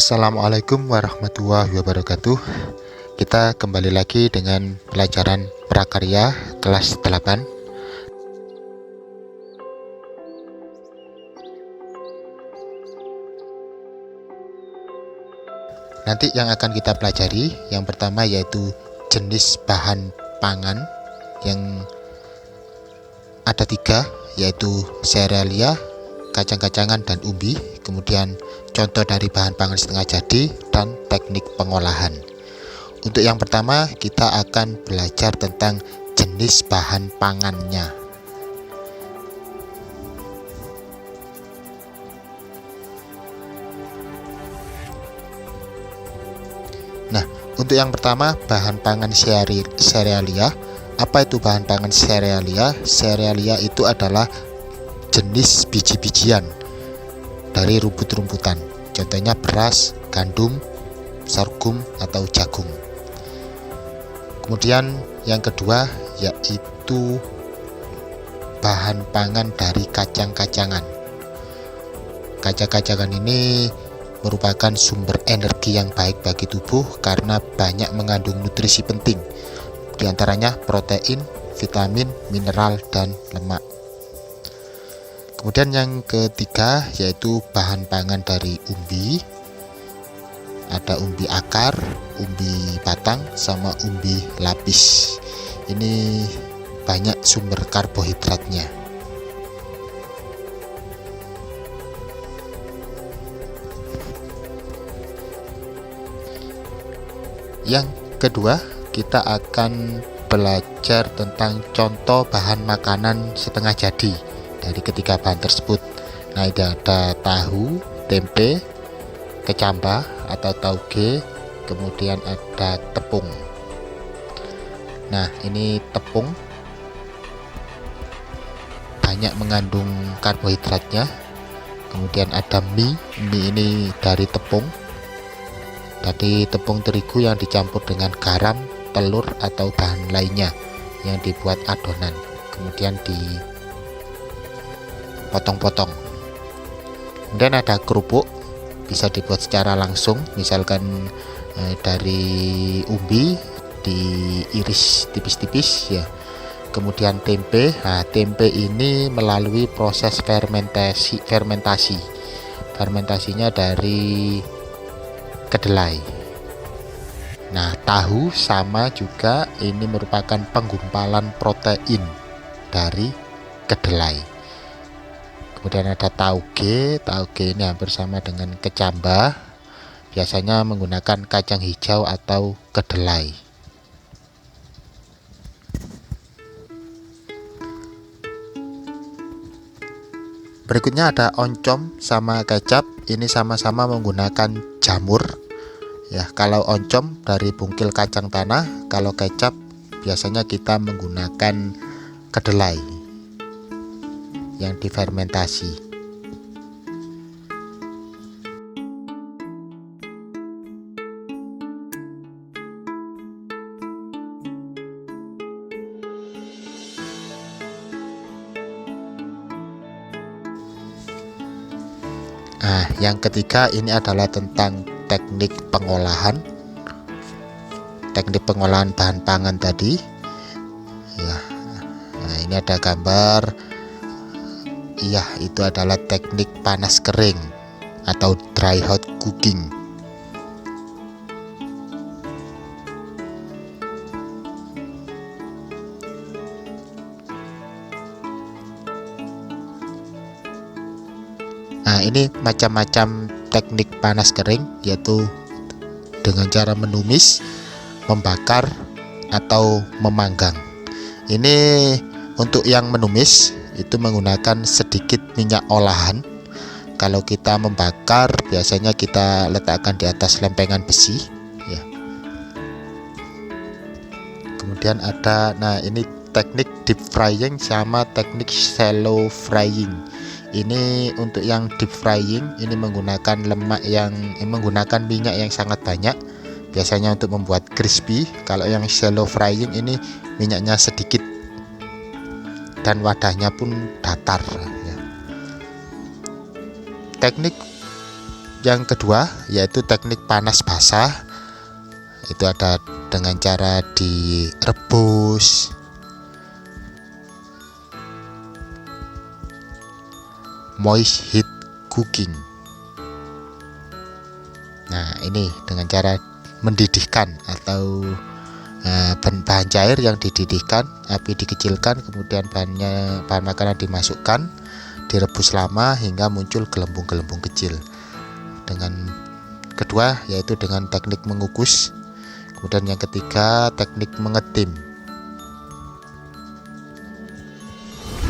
Assalamualaikum warahmatullahi wabarakatuh. Kita kembali lagi dengan pelajaran prakarya kelas 8. Nanti yang akan kita pelajari yang pertama yaitu jenis bahan pangan yang ada 3, yaitu serealia, kacang-kacangan, dan umbi. Kemudian contoh dari bahan pangan setengah jadi dan teknik pengolahan. Untuk yang pertama kita akan belajar tentang jenis bahan pangannya. Nah, untuk yang pertama bahan pangan serealia. Apa itu bahan pangan serealia? Serealia itu adalah jenis biji-bijian dari rumput-rumputan. Contohnya beras, gandum, sorghum, atau jagung. Kemudian yang kedua yaitu bahan pangan dari kacang-kacangan. Kacang-kacangan ini merupakan sumber energi yang baik bagi tubuh karena banyak mengandung nutrisi penting, diantaranya protein, vitamin, mineral, dan lemak. Kemudian yang ketiga yaitu bahan pangan dari umbi. Ada umbi akar, umbi batang, sama umbi lapis. Ini banyak sumber karbohidratnya. Yang kedua, kita akan belajar tentang contoh bahan makanan setengah jadi dari ketiga bahan tersebut. Nah, ada tahu, tempe, kecambah atau tauge, kemudian ada tepung. Nah, ini tepung banyak mengandung karbohidratnya. Kemudian ada mie ini dari tepung terigu yang dicampur dengan garam, telur, atau bahan lainnya yang dibuat adonan, kemudian dipotong-potong. Kemudian ada kerupuk, bisa dibuat secara langsung, misalkan dari umbi diiris tipis-tipis ya. Kemudian tempe. Nah, tempe ini melalui proses fermentasinya dari kedelai. Nah, tahu sama juga, ini merupakan penggumpalan protein dari kedelai. Kemudian ada tauge ini hampir sama dengan kecambah, biasanya menggunakan kacang hijau atau kedelai. Berikutnya ada oncom sama kecap, ini sama-sama menggunakan jamur. Ya, kalau oncom dari bungkil kacang tanah, kalau kecap biasanya kita menggunakan kedelai yang difermentasi. Nah, yang ketiga ini adalah tentang teknik pengolahan bahan pangan tadi ya. Nah, ini ada gambar. Iya, itu adalah teknik panas kering atau dry hot cooking. Nah, ini macam-macam teknik panas kering, yaitu dengan cara menumis, membakar, atau memanggang. Ini untuk yang menumis itu menggunakan sedikit minyak olahan. Kalau kita membakar biasanya kita letakkan di atas lempengan besi ya. Kemudian ada, nah ini teknik deep frying sama teknik shallow frying. Ini untuk yang deep frying ini menggunakan menggunakan minyak yang sangat banyak, biasanya untuk membuat crispy. Kalau yang shallow frying ini minyaknya sedikit dan wadahnya pun datar ya. Teknik yang kedua yaitu teknik panas basah. Itu ada dengan cara direbus, moist heat cooking. Nah, ini dengan cara mendidihkan atau bahan cair yang dididihkan, api dikecilkan, kemudian bahan makanan dimasukkan, direbus lama hingga muncul gelembung-gelembung kecil. Dengan kedua yaitu dengan teknik mengukus. Kemudian yang ketiga teknik mengetim.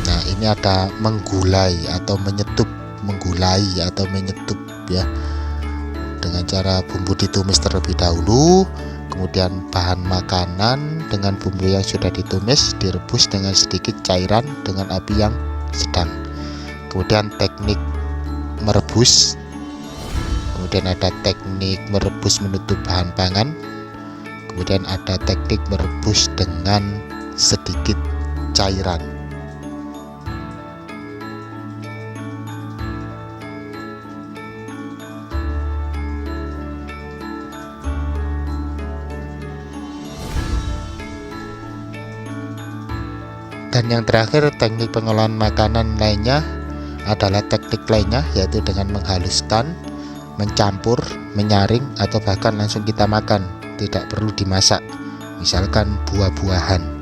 Nah, ini ada menggulai atau menyetup, ya. Dengan cara bumbu ditumis terlebih dahulu, kemudian bahan makanan dengan bumbu yang sudah ditumis direbus dengan sedikit cairan dengan api yang sedang. Kemudian teknik merebus. Kemudian ada teknik merebus menutup bahan pangan. Kemudian ada teknik merebus dengan sedikit cairan. Dan yang terakhir teknik pengolahan makanan lainnya adalah teknik lainnya, yaitu dengan menghaluskan, mencampur, menyaring, atau bahkan langsung kita makan, tidak perlu dimasak. Misalkan buah-buahan.